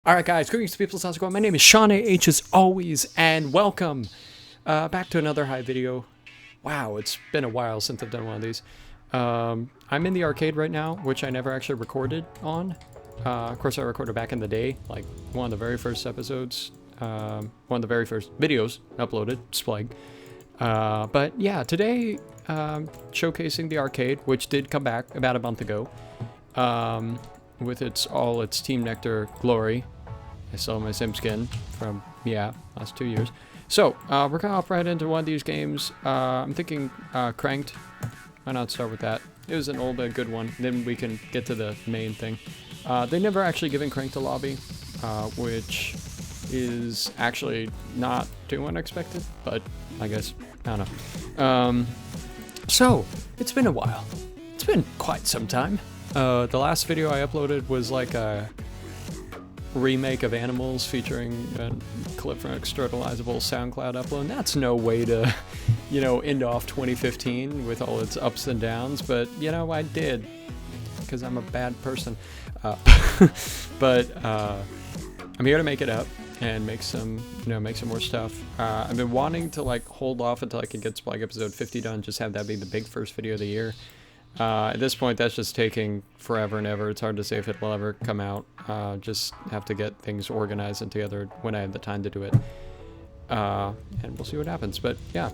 Alright guys, greetings to people, how's it going? My name is SeanAH as always, and welcome back to another Hive video. Wow, it's been a while since I've done one of these. I'm in the arcade right now, which I never actually recorded on. Of course I recorded back in the day, like one of the very first episodes, one of the very first videos uploaded, Splag. But yeah, today, showcasing the arcade, which did come back about a month ago, with all its Team Nectar glory. I still have my sim skin from, last 2 years. So, we're gonna hop right into one of these games. I'm thinking, Cranked. Why not start with that? It was an old, good one. Then we can get to the main thing. They never actually given Cranked a lobby, which is actually not too unexpected, but I guess, I don't know. So, it's been a while. It's been quite some time. The last video I uploaded was like a remake of Animals featuring a clip from externalizable SoundCloud upload. And that's no way to, end off 2015 with all its ups and downs, but I did because I'm a bad person. But I'm here to make it up and make some more stuff. I've been wanting to hold off until I can get Splag episode 50 done, just have that be the big first video of the year. At this point, that's just taking forever and ever. It's hard to say if it will ever come out. Just have to get things organized and together when I have the time to do it. And we'll see what happens. But yeah,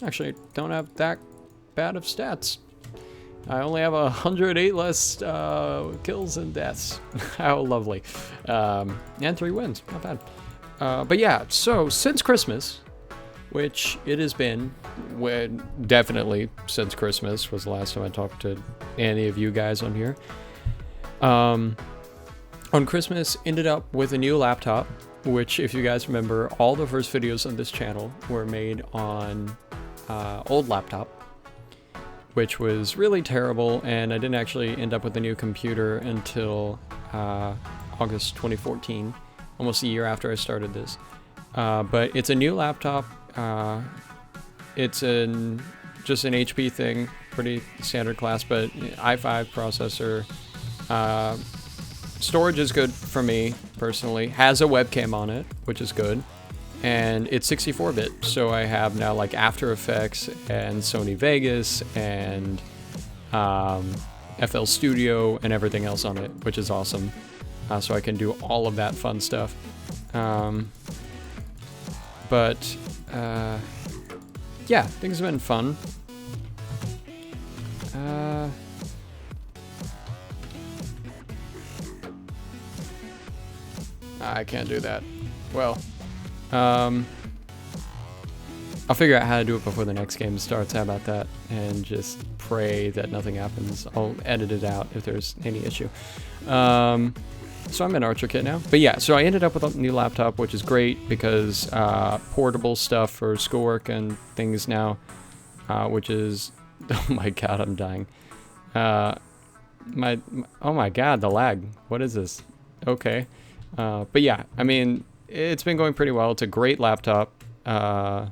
actually don't have that bad of stats. I only have 108 less kills and deaths. How lovely. And 3 wins. Not bad. But yeah, so since Christmas, which it has been, definitely since Christmas was the last time I talked to any of you guys on here. On Christmas, ended up with a new laptop, which, if you guys remember, all the first videos on this channel were made on old laptop, which was really terrible, and I didn't actually end up with a new computer until August 2014, almost a year after I started this. But it's a new laptop. It's just an HP thing, pretty standard class, but i5 processor. Storage is good for me, personally. Has a webcam on it, which is good. And it's 64-bit, so I have now After Effects and Sony Vegas and FL Studio and everything else on it, which is awesome. So I can do all of that fun stuff. Yeah, things have been fun. I can't do that. Well, I'll figure out how to do it before the next game starts. How about that? And just pray that nothing happens. I'll edit it out if there's any issue. So I'm in Archer Kit now. But yeah, so I ended up with a new laptop, which is great because portable stuff for schoolwork and things now, which is, oh my god, I'm dying. Oh my god, the lag. What is this? Okay. But yeah, I mean, it's been going pretty well. It's a great laptop, and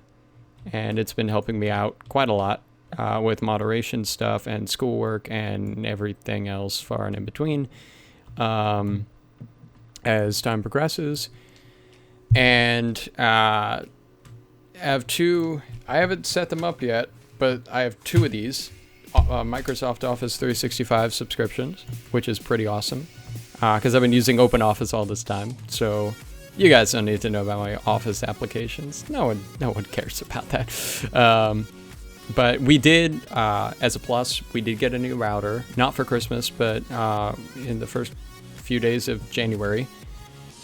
it's been helping me out quite a lot with moderation stuff and schoolwork and everything else far and in between. As time progresses, and I haven't set them up yet, but I have 2 of these Microsoft Office 365 subscriptions, which is pretty awesome, because I've been using OpenOffice all this time, so you guys don't need to know about my Office applications. No one cares about that. But we did, as a plus, we did get a new router, not for Christmas, but in the first few days of January.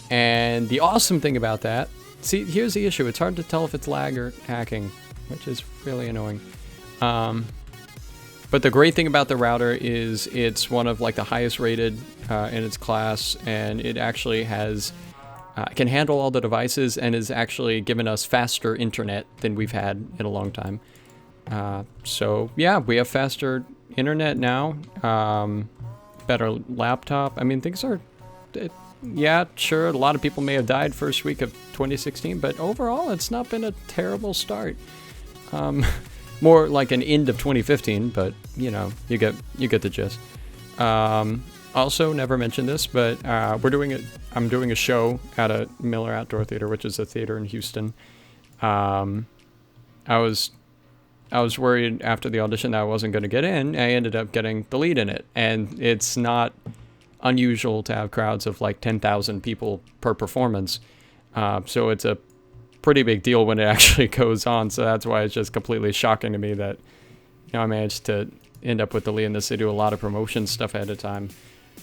And the awesome thing about that, see, here's the issue. It's hard to tell if it's lag or hacking, which is really annoying. But the great thing about the router is it's one of the highest rated in its class, and it actually has can handle all the devices and has actually given us faster internet than we've had in a long time. So yeah, we have faster internet now, better laptop. I mean, things are, yeah, sure, a lot of people may have died first week of 2016, but overall, it's not been a terrible start. More like an end of 2015, but you get the gist. Also, never mentioned this, but we're doing I'm doing a show at a Miller Outdoor Theater, which is a theater in Houston. I was worried after the audition that I wasn't going to get in. I ended up getting the lead in it, and it's not unusual to have crowds of like 10,000 people per performance. So it's a pretty big deal when it actually goes on. So that's why it's just completely shocking to me that, you know, I managed to end up with the lead in this. They do a lot of promotion stuff ahead of time.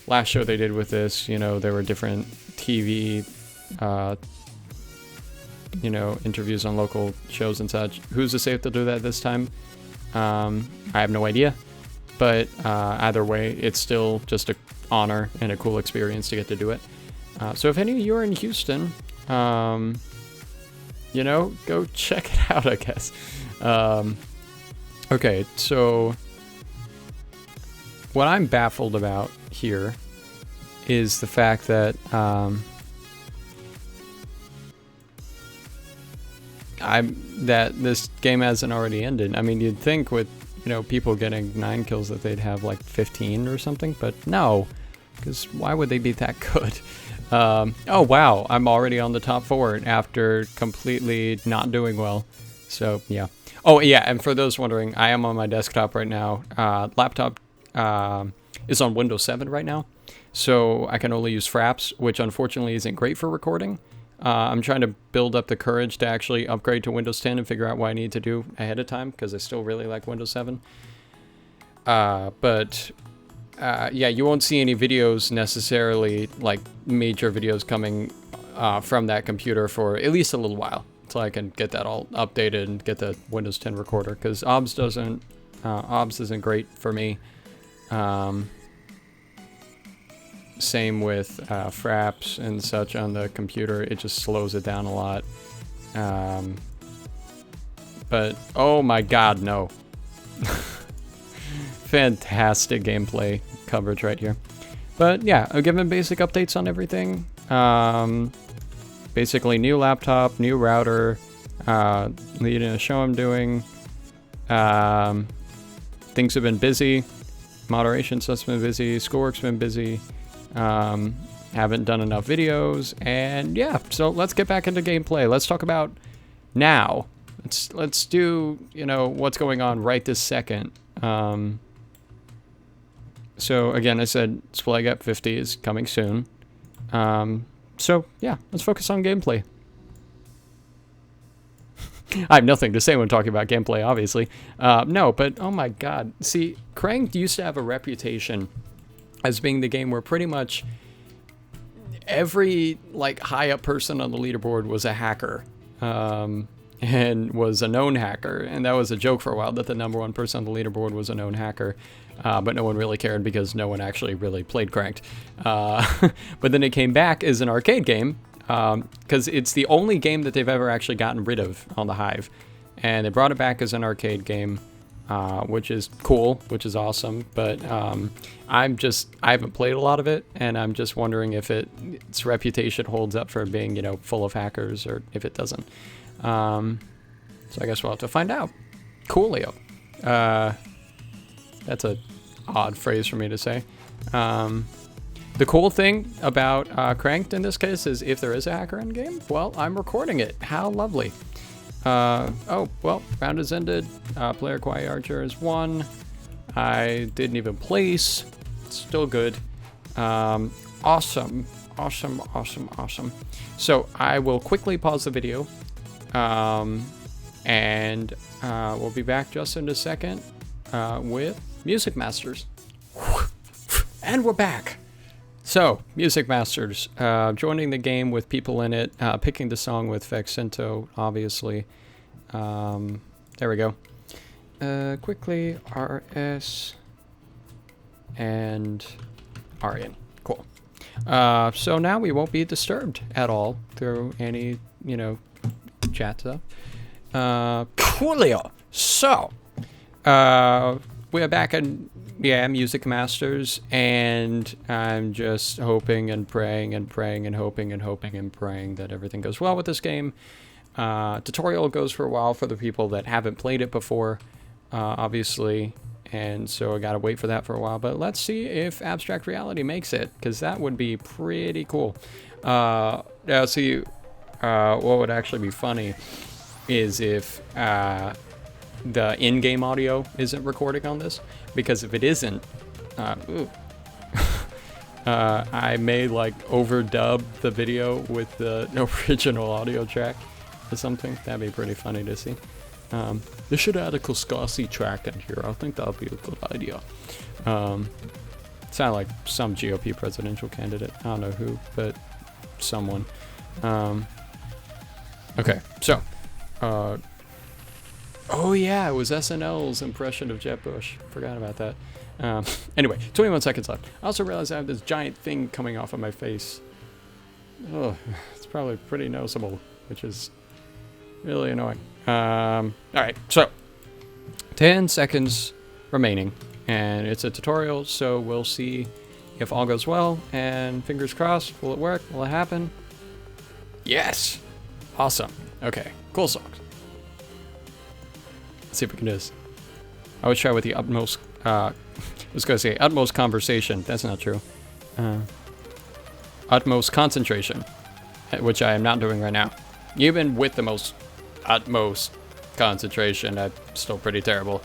Last show they did with this, you know, there were different TV, you know, interviews on local shows and such. Who's to say if they'll do that this time? I have no idea. But either way, it's still just an honor and a cool experience to get to do it. So if any of you are in Houston, you know, go check it out, I guess. Okay, so what I'm baffled about here is the fact that that this game hasn't already ended. I mean, you'd think with, you know, people getting 9 kills that they'd have like 15 or something, but no, because why would they be that good? Oh wow, I'm already on the top 4 after completely not doing well. So yeah. Oh yeah, and for those wondering, I am on my desktop right now. Laptop is on Windows 7 right now, so I can only use Fraps, which unfortunately isn't great for recording. I'm trying to build up the courage to actually upgrade to Windows 10 and figure out what I need to do ahead of time, because I still really like Windows 7. Yeah, you won't see any videos necessarily, like major videos coming from that computer for at least a little while, until I can get that all updated and get the Windows 10 recorder, because OBS isn't great for me. Same with Fraps and such on the computer. It just slows it down a lot. But oh my god, no. Fantastic gameplay coverage right here. But yeah, I've given basic updates on everything. Basically new laptop, new router, leading a show I'm doing. Things have been busy. Moderation stuff's been busy. Schoolwork's been busy. Haven't done enough videos, and yeah, so let's get back into gameplay. Let's talk about now. Let's do, you know, what's going on right this second. So again, I said Splag Up 50 is coming soon. So yeah, let's focus on gameplay. I have nothing to say when talking about gameplay, obviously. No, but oh my god. See, Cranked used to have a reputation as being the game where pretty much every like high up person on the leaderboard was a hacker, and was a known hacker, and that was a joke for a while that the #1 person on the leaderboard was a known hacker, but no one really cared because no one actually really played Cranked. But then it came back as an arcade game, because it's the only game that they've ever actually gotten rid of on the Hive, and they brought it back as an arcade game. Which is cool, which is awesome, but I haven't played a lot of it, and I'm just wondering if its reputation holds up for being, you know, full of hackers, or if it doesn't. So I guess we'll have to find out. Coolio. That's a odd phrase for me to say. The cool thing about Cranked in this case is if there is a hacker in game, well, I'm recording it. How lovely. Oh, well, round has ended. Player Quiet Archer has won. I didn't even place. Still good. Awesome. Awesome, awesome, awesome. So I will quickly pause the video. And we'll be back just in a second with MusicMasters. And we're back. So, MusicMasters, joining the game with people in it, picking the song with Vexento, obviously. There we go. Quickly, RS and Arian. Cool. So now we won't be disturbed at all through any, you know, chat stuff. Coolio. So, we're back in, yeah, MusicMasters, and I'm just hoping and praying and praying and hoping and hoping and praying that everything goes well with this game. Tutorial goes for a while for the people that haven't played it before, obviously, and so I gotta wait for that for a while, but let's see if Abstract Reality makes it, because that would be pretty cool. Now see, what would actually be funny is if the in-game audio isn't recording on this, because if it isn't, I may like overdub the video with the original audio track or something. That'd be pretty funny to see. They should add a KoScoSe track in here. I think that'd be a good idea. Sound like some GOP presidential candidate. I don't know who, but someone. Okay, so. Oh yeah, it was SNL's impression of Jeb Bush. Forgot about that. Anyway, 21 seconds left. I also realized I have this giant thing coming off of my face. Oh, it's probably pretty noticeable, which is really annoying. Alright, so 10 seconds remaining, and it's a tutorial, so we'll see if all goes well, and fingers crossed. Will it work? Will it happen? Yes! Awesome. Okay, KoScoSe. Let's see if we can do this. I always try with the utmost, I was going to say utmost conversation. That's not true. Utmost concentration, which I am not doing right now. Even with the utmost concentration, I'm still pretty terrible.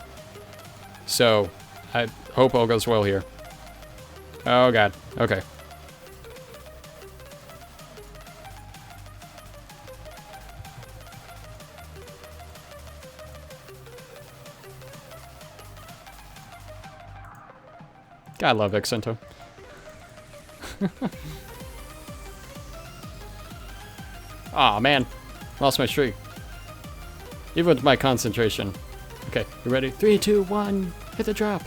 So, I hope all goes well here. Oh god, okay. I love Accento. Aw, man. Lost my streak. Even with my concentration. Okay, you ready? 3, 2, 1, hit the drop.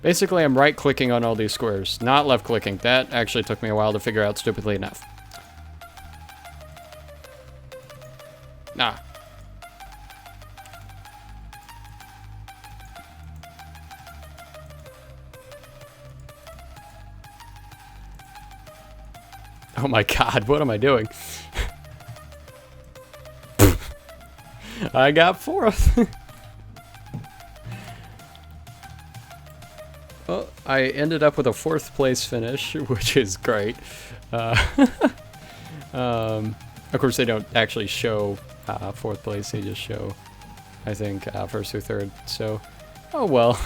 Basically, I'm right-clicking on all these squares, not left-clicking. That actually took me a while to figure out, stupidly enough. Nah. Oh my god, what am I doing? I got 4th. Well, I ended up with a 4th place finish, which is great. Of course, they don't actually show 4th place, they just show, I think, 1st or 3rd, so, oh well.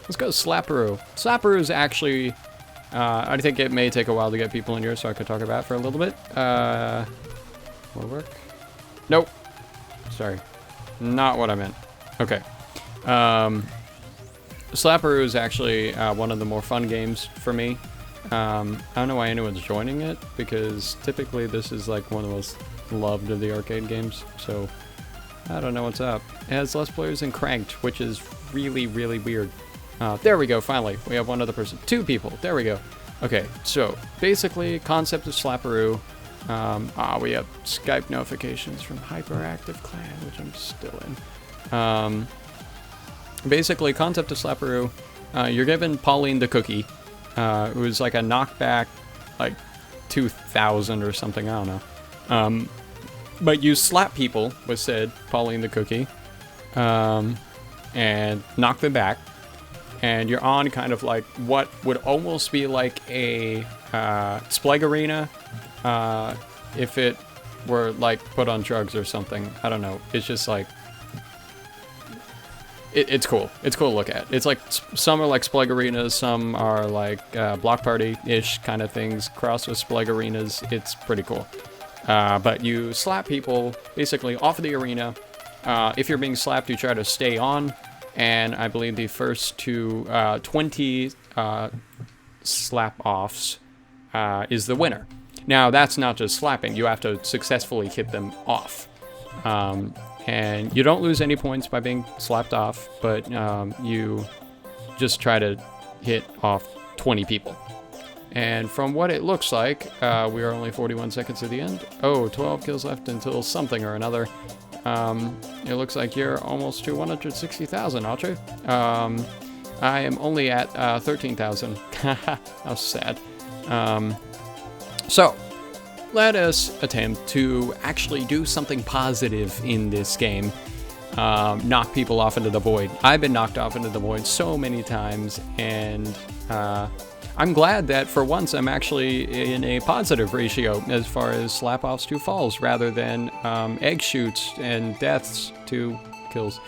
Let's go Slaparoo. Slaparoo is actually, I think it may take a while to get people in here, so I could talk about it for a little bit. Will it work? Nope. Sorry. Not what I meant. Okay. Slaparoo is actually one of the more fun games for me. I don't know why anyone's joining it, because typically this is like one of the most loved of the arcade games, so I don't know what's up. It has less players than Cranked, which is really, really weird. There we go, finally. We have one other person. 2 people. There we go. Okay, so basically, concept of Slaparoo. We have Skype notifications from Hyperactive Clan, which I'm still in. Basically, concept of Slaparoo, you're given Pauline the Cookie, who's like a knockback, like 2000 or something, I don't know. But you slap people with said Pauline the Cookie, and knock them back, and you're on kind of like what would almost be like a Spleg Arena, if it were like put on drugs or something. I don't know. It's just like, it's cool. It's cool to look at. It's like, some are like Spleg Arenas, some are like Block Party-ish kind of things, crossed with Spleg Arenas. It's pretty cool. But you slap people basically off of the arena. If you're being slapped, you try to stay on, and I believe the first to 20 slap-offs is the winner. Now, that's not just slapping. You have to successfully hit them off. And you don't lose any points by being slapped off, but you just try to hit off 20 people. And from what it looks like, we are only 41 seconds to the end. Oh, 12 kills left until something or another. It looks like you're almost to 160,000, Audrey. I am only at 13,000. How sad. So, let us attempt to actually do something positive in this game. knock people off into the void. I've been knocked off into the void so many times, and I'm glad that for once I'm actually in a positive ratio as far as slap-offs to falls rather than egg shoots and deaths to kills.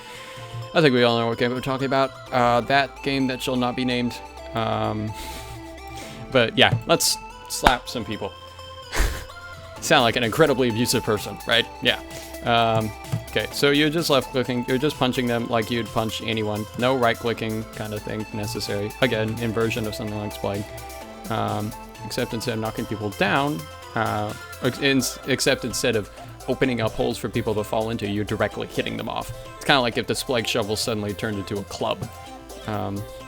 I think we all know what game we're talking about. That game that shall not be named. But yeah, let's slap some people. Sound like an incredibly abusive person, right? Yeah. Okay, so you're just left clicking, you're just punching them like you'd punch anyone. No right clicking kind of thing necessary. Again, inversion of something like Splag. Except instead of knocking people down, except instead of opening up holes for people to fall into, you're directly hitting them off. It's kind of like if the Splag shovel suddenly turned into a club.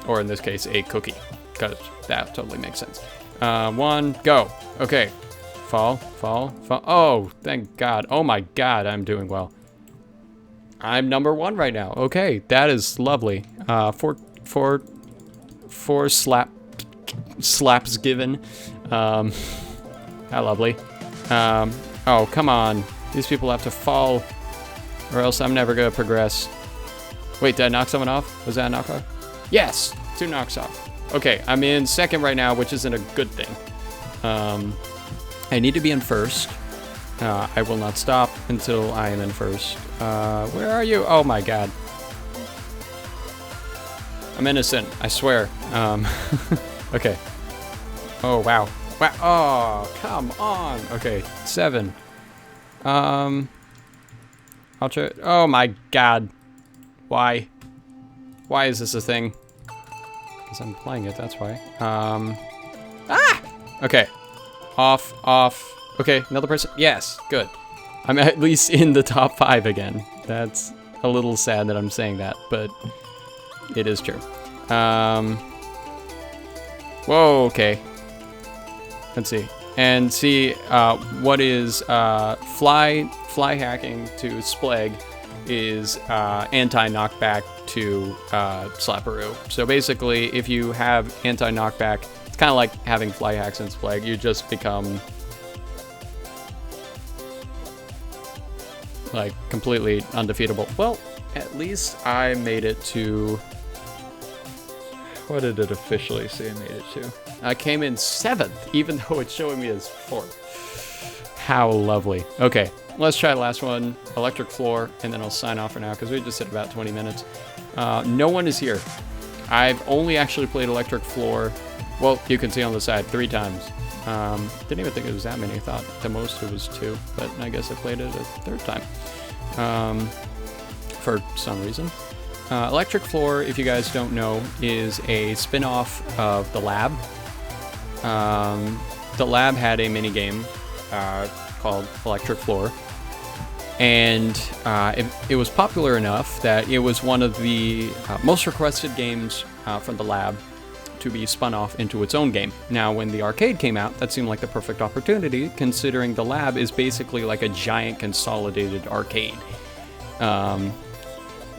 Or in this case, a cookie. Because that totally makes sense. One, go. Okay. Fall, fall, fall. Oh, thank God. Oh my God, I'm doing well. I'm number 1 right now. Okay, that is lovely. Four slaps given. How lovely. Oh, come on. These people have to fall, or else I'm never gonna progress. Wait, did I knock someone off? Was that a knockoff? Yes, 2 knocks off. Okay, I'm in 2nd right now, which isn't a good thing. I need to be in 1st. I will not stop until I am in 1st. Where are you? Oh my God. I'm innocent, I swear. Okay. Oh, wow. Wow. Oh, come on. Okay, 7. I'll try. Oh my God. Why? Why is this a thing? Because I'm playing it, that's why. Ah! Okay. Off, off. Okay, another person. Yes, good. I'm at least in the top 5 again. That's a little sad that I'm saying that, but it is true. Whoa, okay. Let's see. And see, what is fly hacking to Splag is anti-knockback to Slaparoo. So basically, if you have anti-knockback, it's kind of like having fly hacks in Splag. You just become like completely undefeatable. Well, at least I made it to... What did it officially say I made it to? I came in 7th, even though it's showing me as 4th. How lovely. Okay, let's try the last one. Electric floor, and then I'll sign off for now, because we just hit about 20 minutes. No one is here. I've only actually played electric floor, well, you can see on the side, 3 times. Didn't even think it was that many. I thought the most it was 2, but I guess I played it a 3rd time. For some reason. Electric Floor, if you guys don't know, is a spin-off of The Lab. The Lab had a minigame called Electric Floor, and it was popular enough that it was one of the most requested games from The Lab to be spun off into its own game. Now, when the arcade came out, that seemed like the perfect opportunity, considering The Lab is basically like a giant consolidated arcade.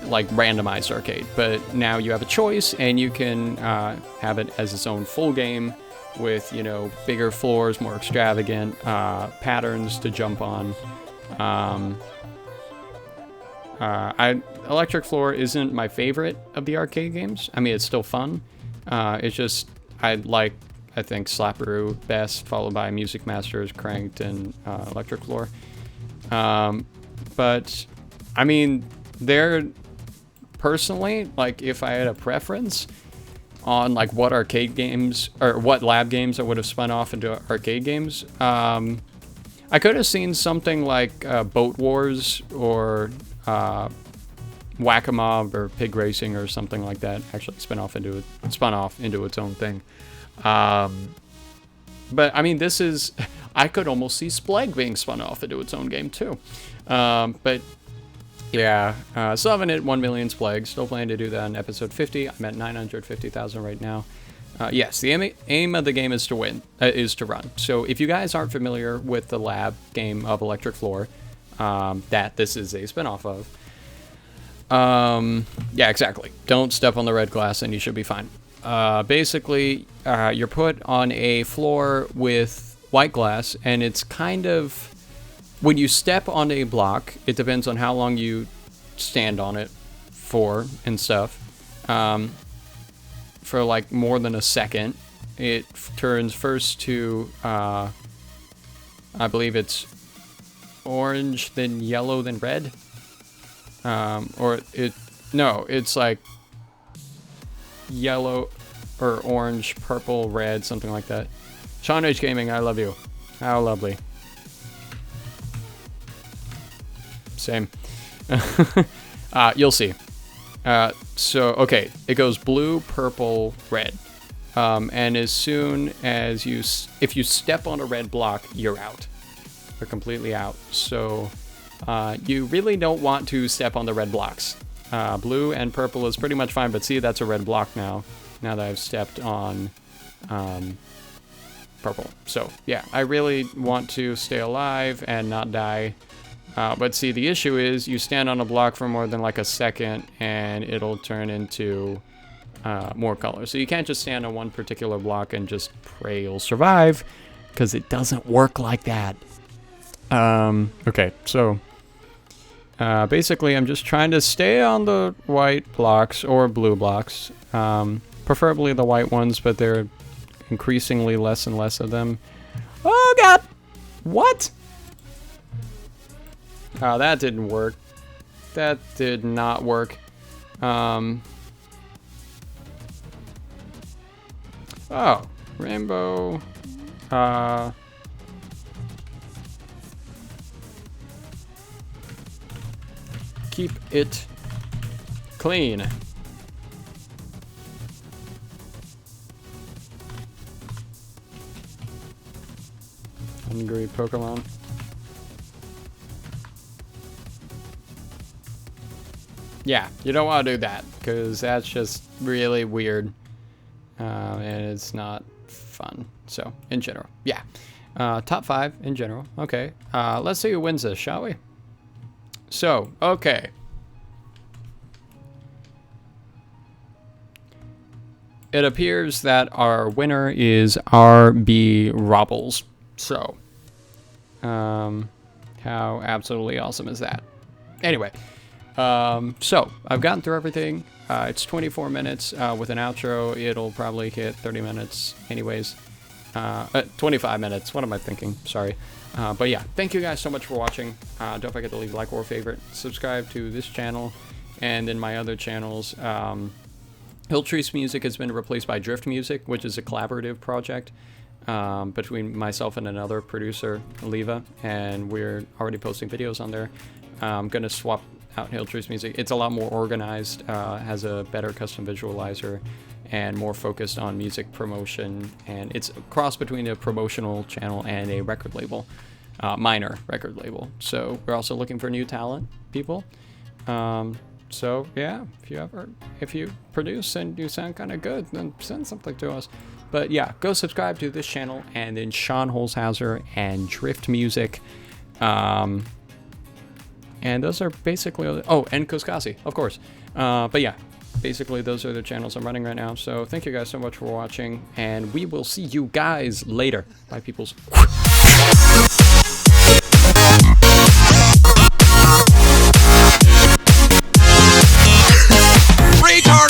Like randomized arcade, but now you have a choice and you can have it as its own full game with, you know, bigger floors, more extravagant patterns to jump on. Electric Floor isn't my favorite of the arcade games. I mean, it's still fun. It's just, I think Slaparoo best, followed by MusicMasters, Cranked, and Electric Floor. But I mean, they're personally, like, if I had a preference on like what arcade games or what lab games I would have spun off into arcade games, I could have seen something like Boat Wars or Whack-A-Mob or Pig Racing or something like that actually spun off into its own thing. But I mean, this is, I could almost see Splag being spun off into its own game too. But yeah, still haven't hit 1 million Splag. Still planning to do that in episode 50. I'm at 950,000 right now. Yes, the aim of the game is to win, is to run. So if you guys aren't familiar with the lab game of Electric Floor, that this is a spinoff of, yeah, exactly. Don't step on the red glass and you should be fine. Basically, you're put on a floor with white glass, and it's kind of, when you step on a block, it depends on how long you stand on it for and stuff. For like more than a second, it turns first to, I believe it's orange, then yellow, then red. No, it's like yellow or orange, purple, red, something like that. SeanAHGaming, I love you. How lovely. Same. You'll see. So, okay, it goes blue, purple, red. And as soon as if you step on a red block, you're out. You're completely out. So, you really don't want to step on the red blocks. Blue and purple is pretty much fine, but see, that's a red block now that I've stepped on, purple. So, yeah, I really want to stay alive and not die. But see, the issue is you stand on a block for more than like a second and it'll turn into more color. So you can't just stand on one particular block and just pray you'll survive, because it doesn't work like that. Okay, so basically I'm just trying to stay on the white blocks or blue blocks. Preferably the white ones, but there are increasingly less and less of them. Oh god! What? Oh, that didn't work. That did not work. Oh, rainbow. Keep it clean. Hungry Pokemon. Yeah, you don't want to do that, because that's just really weird, and it's not fun. So, in general, yeah. Top 5 in general. Okay, let's see who wins this, shall we? So, okay. It appears that our winner is RB Robbles. So, how absolutely awesome is that? Anyway. So I've gotten through everything. It's 24 minutes with an outro. It'll probably hit 30 minutes anyways. 25 minutes. What am I thinking? Sorry. But yeah, thank you guys so much for watching. Don't forget to leave a like or a favorite. Subscribe to this channel and then my other channels. Hilltree's music has been replaced by Drift Music, which is a collaborative project between myself and another producer, Leva, and we're already posting videos on there. I'm going to swap out Hilltree's music. It's a lot more organized, has a better custom visualizer, and more focused on music promotion, and it's a cross between a promotional channel and a record label, minor record label. So we're also looking for new talent, people. So yeah, if you produce and you sound kind of good, then send something to us. But yeah, go subscribe to this channel, and then Sean Holzhauser and Drift Music. And those are basically, oh, and KoScoSe, of course. But yeah, basically those are the channels I'm running right now. So thank you guys so much for watching, and we will see you guys later. Bye, peoples. Retard!